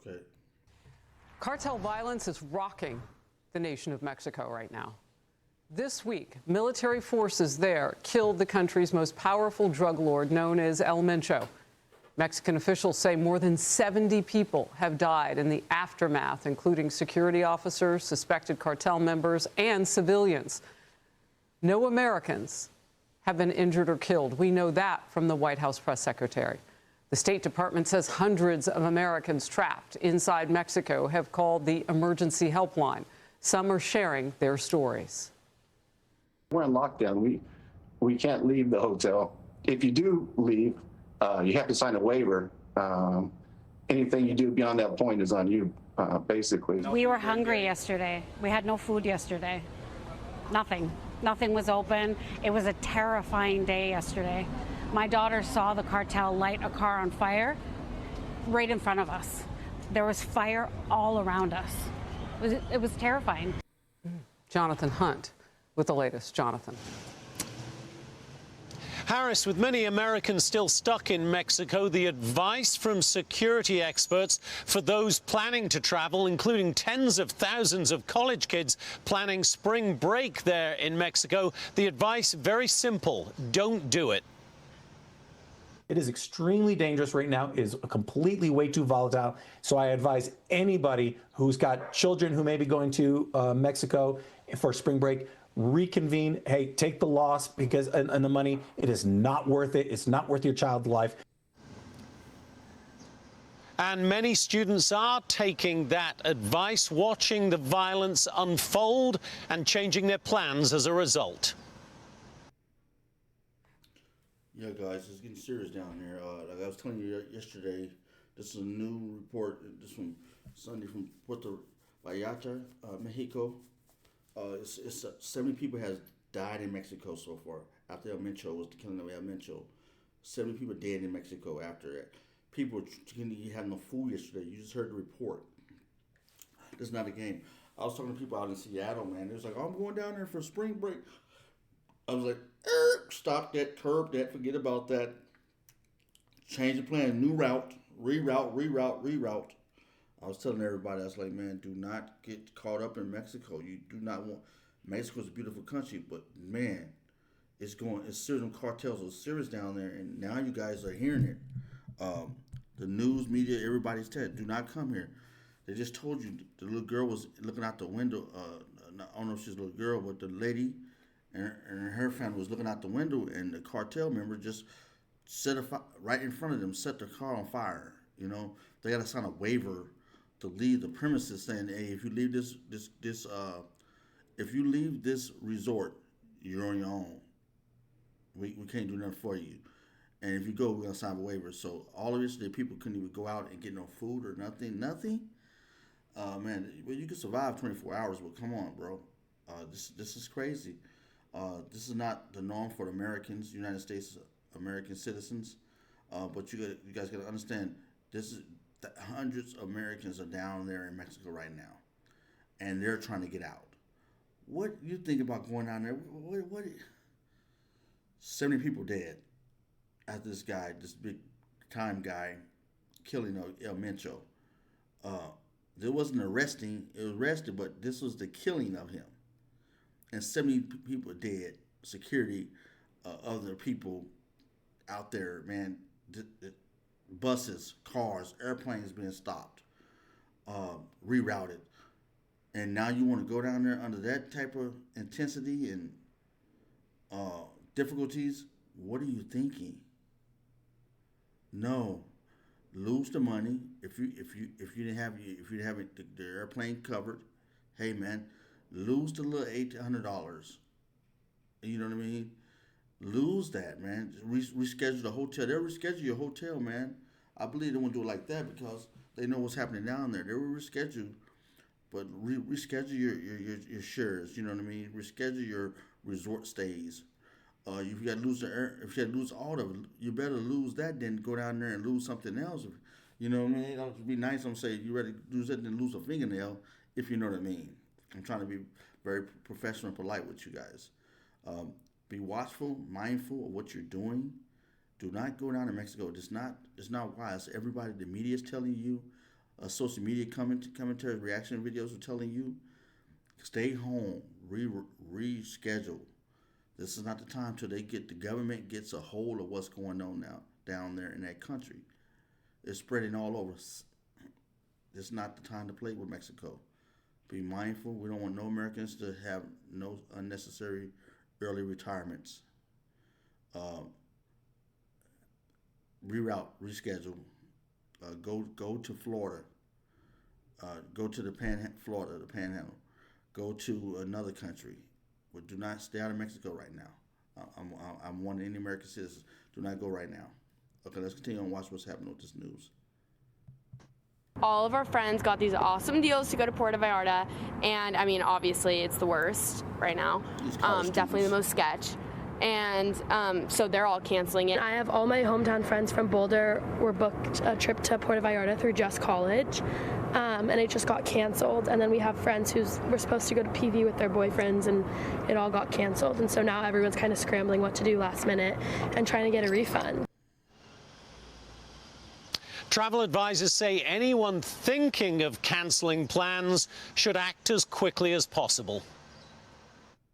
Okay. Cartel violence is rocking the nation of Mexico right now. This week, military forces there killed the country's most powerful drug lord, known as El Mencho. Mexican officials say more than 70 people have died in the aftermath, including security officers, suspected cartel members, and civilians. No Americans have been injured or killed. We know that from the White House press secretary. The State Department says hundreds of Americans trapped inside Mexico have called the emergency helpline. Some are sharing their stories. We're in lockdown. We can't leave the hotel. If you do leave, you have to sign a waiver. Anything you do beyond that point is on you, basically. We were hungry yesterday. We had no food yesterday. Nothing. Nothing was open. It was a terrifying day yesterday. My daughter saw the cartel light a car on fire right in front of us. There was fire all around us. It was terrifying. Jonathan Hunt with the latest. Jonathan. Harris, with many Americans still stuck in Mexico, the advice from security experts for those planning to travel, including tens of thousands of college kids planning spring break there in Mexico, the advice very simple: don't do it. It is extremely dangerous right now. It is completely way too volatile. So I advise anybody who's got children who may be going to Mexico for spring break, reconvene. Hey, take the loss because and the money. It is not worth it. It's not worth your child's life. And many students are taking that advice, watching the violence unfold and changing their plans as a result. Yeah, guys, it's getting serious down there. Like I was telling you yesterday, this is a new report. This from Sunday from Puerto Vallarta, Mexico. It's 70 people has died in Mexico so far after El Mencho was the killing of El Mencho. 70 people dead in Mexico after that. People had no food yesterday. You just heard the report. This is not a game. I was talking to people out in Seattle, man. It was like, oh, I'm going down there for spring break. I was like, stop that, curb that, forget about that. Change the plan, new route, reroute. I was telling everybody, I was like, man, do not get caught up in Mexico. You do not want, Mexico's a beautiful country, but man, it's serious, cartels are serious down there, and now you guys are hearing it. The news, media, everybody's telling, do not come here. They just told you the little girl was looking out the window. I don't know if she's a little girl, but the lady and her family was looking out the window, and the cartel member just set a fire right in front of them, set the car on fire. You know, they got to sign a waiver to leave the premises, saying, "Hey, if you leave if you leave this resort, you're on your own. We can't do nothing for you. And if you go, we're gonna sign a waiver." So all of this, the people couldn't even go out and get no food or nothing. Man, well, you can survive 24 hours, but come on, bro. This is crazy. This is not the norm for the Americans, United States American citizens. But you guys got to understand, this is hundreds of Americans are down there in Mexico right now, and they're trying to get out. What you think about going down there? What 70 people dead after this big time guy, killing El Mencho. There wasn't arresting; it was arrested, but this was the killing of him. And 70 people dead. Security, other people out there, man. Buses, cars, airplanes being stopped, rerouted. And now you want to go down there under that type of intensity and difficulties? What are you thinking? No, lose the money. If you didn't have the airplane covered, hey man, lose the little $800. You know what I mean? Lose that, man. Reschedule the hotel. They'll reschedule your hotel, man. I believe they won't do it like that because they know what's happening down there. They will reschedule, but reschedule your shares. You know what I mean? Reschedule your resort stays. If you got to lose if you got to lose all of it, you better lose that than go down there and lose something else. You know what I mean? It would be nice. I'm saying you rather lose that than lose a fingernail, if you know what I mean. I'm trying to be very professional and polite with you guys. Be watchful, mindful of what you're doing. Do not go down to Mexico. It's not wise. Everybody, the media is telling you, social media commentaries, reaction videos are telling you, stay home, reschedule. This is not the time till the government gets a hold of what's going on now down there in that country. It's spreading all over. It's not the time to play with Mexico. Be mindful. We don't want no Americans to have no unnecessary early retirements. Reroute, reschedule. Go to Florida. Go to the Florida, the Panhandle. Go to another country. But do not stay out of Mexico right now. I'm warning any American citizens, do not go right now. Okay, let's continue and watch what's happening with this news. All of our friends got these awesome deals to go to Puerto Vallarta, and I mean, obviously it's the worst right now. Definitely the most sketch. And so they're all canceling it. I have all my hometown friends from Boulder were booked a trip to Puerto Vallarta through Just College, and it just got canceled. And then we have friends who were supposed to go to PV with their boyfriends, and it all got canceled. And so now everyone's kind of scrambling what to do last minute and trying to get a refund. Travel advisors say anyone thinking of cancelling plans should act as quickly as possible.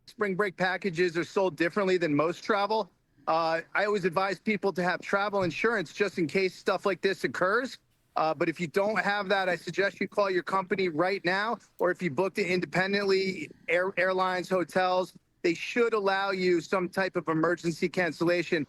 Spring break packages are sold differently than most travel. I always advise people to have travel insurance just in case stuff like this occurs. But if you don't have that, I suggest you call your company right now, or if you booked it independently, airlines, hotels, they should allow you some type of emergency cancellation.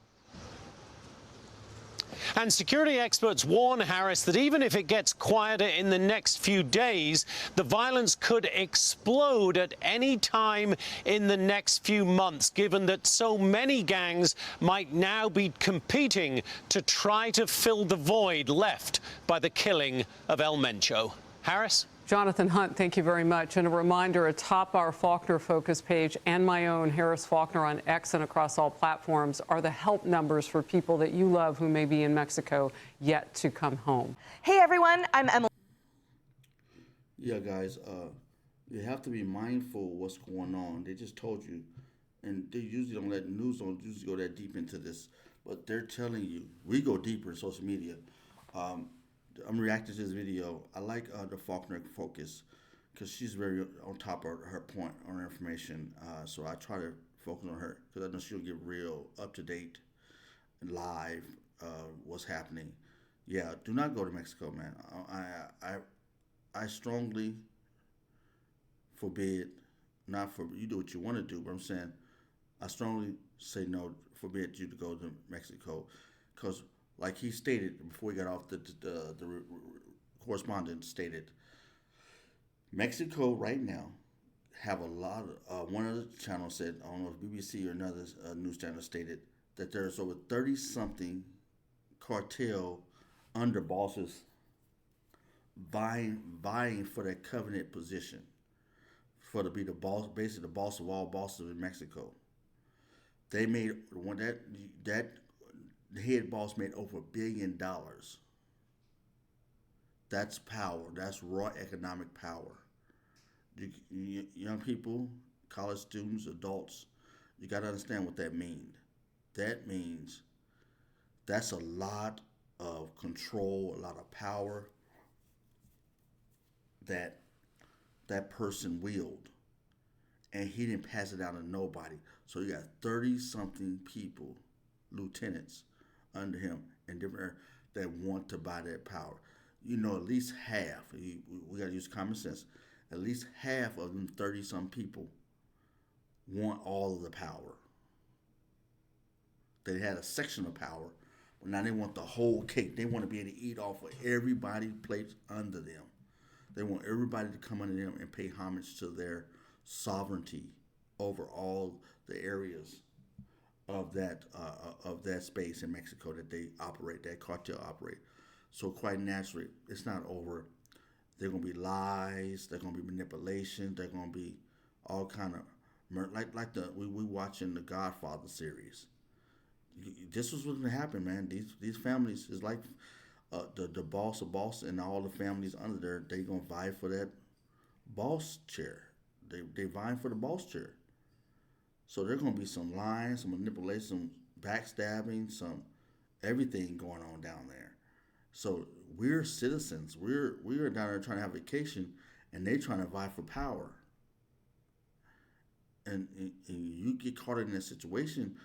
And security experts warn Harris that even if it gets quieter in the next few days, the violence could explode at any time in the next few months, given that so many gangs might now be competing to try to fill the void left by the killing of El Mencho. Harris? Jonathan Hunt, thank you very much. And a reminder, atop our Faulkner Focus page and my own Harris Faulkner on X and across all platforms are the help numbers for people that you love who may be in Mexico yet to come home. Hey everyone, I'm Emily. Yeah, guys, you have to be mindful of what's going on. They just told you, and they usually don't let news don't usually go that deep into this, but they're telling you. We go deeper in social media. I'm reacting to this video. I like the Faulkner Focus because she's very on top of her point on her information. So I try to focus on her because I know she'll get real up to date, live, what's happening. Yeah, do not go to Mexico, man. I strongly forbid. Not for you do what you want to do, but I'm saying I strongly say no. Forbid you to go to Mexico because. Like he stated before he got off, the correspondent stated, Mexico right now have a lot of, one of the channels said, I don't know if BBC or another news channel stated, that there's over 30-something cartel underbosses vying for that covenant position, to be the boss, basically the boss of all bosses in Mexico. They made, when that the head boss made over $1 billion. That's power. That's raw economic power. Young people, college students, adults, you got to understand what that means. That means that's a lot of control, a lot of power that person wielded. And he didn't pass it down to nobody. So you got 30-something people, lieutenants, under him and different that want to buy that power. You know, at least half, we got to use common sense, at least half of them 30-some people want all of the power. They had a section of power, but now they want the whole cake. They want to be able to eat off of everybody's plates under them. They want everybody to come under them and pay homage to their sovereignty over all the areas of that space in Mexico that they operate, that cartel operate. So quite naturally, it's not over. There are going to be lies. There are going to be manipulation. There are going to be all kind of we watching the Godfather series. This was what's going to happen, man. These families is like the boss and all the families under there. They going to vie for that boss chair. They vying for the boss chair. So there's going to be some lying, some manipulation, some backstabbing, some everything going on down there. So we're citizens. We are down there trying to have vacation, and they trying to vie for power. And you get caught in that situation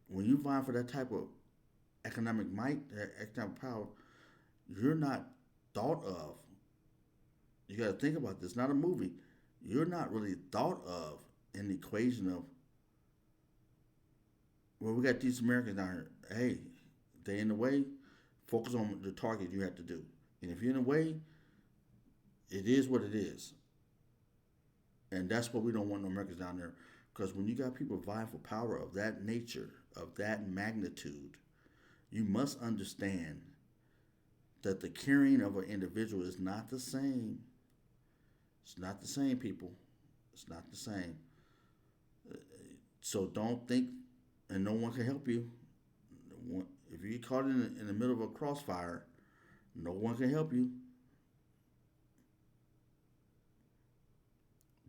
when you vie for that type of economic might, that economic power. You're not thought of. You got to think about this. Not a movie. You're not really thought of in the equation of, well, we got these Americans down here. Hey, they in the way. Focus on the target you have to do. And if you're in the way, it is what it is. And that's what we don't want no Americans down there. Because when you got people vying for power of that nature, of that magnitude, you must understand that the caring of an individual is not the same. It's not the same, people. It's not the same. So don't think, and no one can help you. If you get caught in the middle of a crossfire, no one can help you.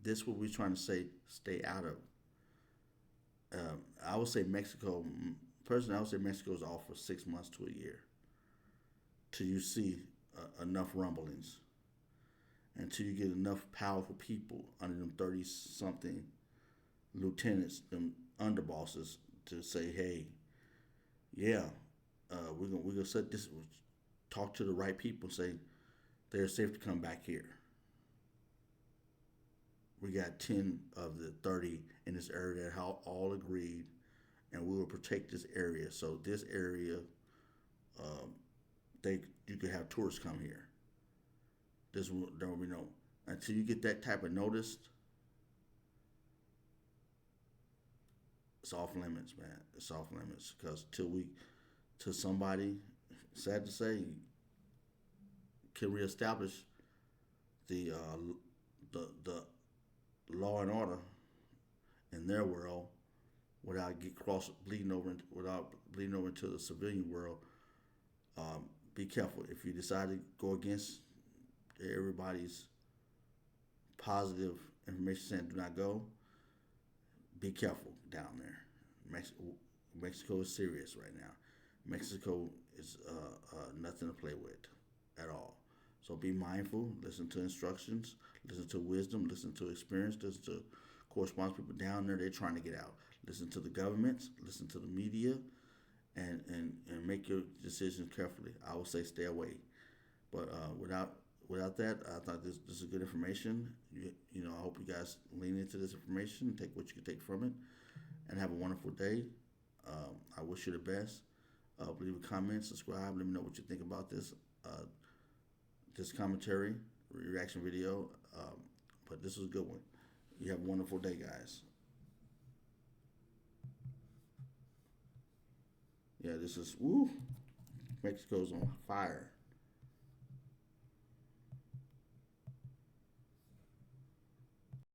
This is what we're trying to say, stay out of. I would say Mexico, personally, I would say Mexico is off for 6 months to a year till you see enough rumblings, until you get enough powerful people under them 30-something lieutenants, them underbosses, to say, hey, yeah, we're gonna set this, talk to the right people, say they're safe to come back here. We got 10 of the 30 in this area that all agreed, and we will protect this area. So this area, you could have tourists come here. There will be no, until you get that type of notice, it's off limits, man. It's off limits, because till somebody, sad to say, can reestablish the law and order in their world without bleeding over into the civilian world. Be careful. If you decide to go against everybody's positive information saying do not go, be careful down there. Mexico is serious right now. Mexico is nothing to play with at all. So be mindful, listen to instructions, listen to wisdom, listen to experience, listen to correspondence people down there. They're trying to get out. Listen to the governments, listen to the media, and make your decisions carefully. I would say stay away. But without that, I thought this is good information. You know, I hope you guys lean into this information, take what you can take from it, and have a wonderful day. I wish you the best. Leave a comment, subscribe, let me know what you think about this commentary, reaction video. But this was a good one. You have a wonderful day, guys. Yeah, this is, Mexico's on fire.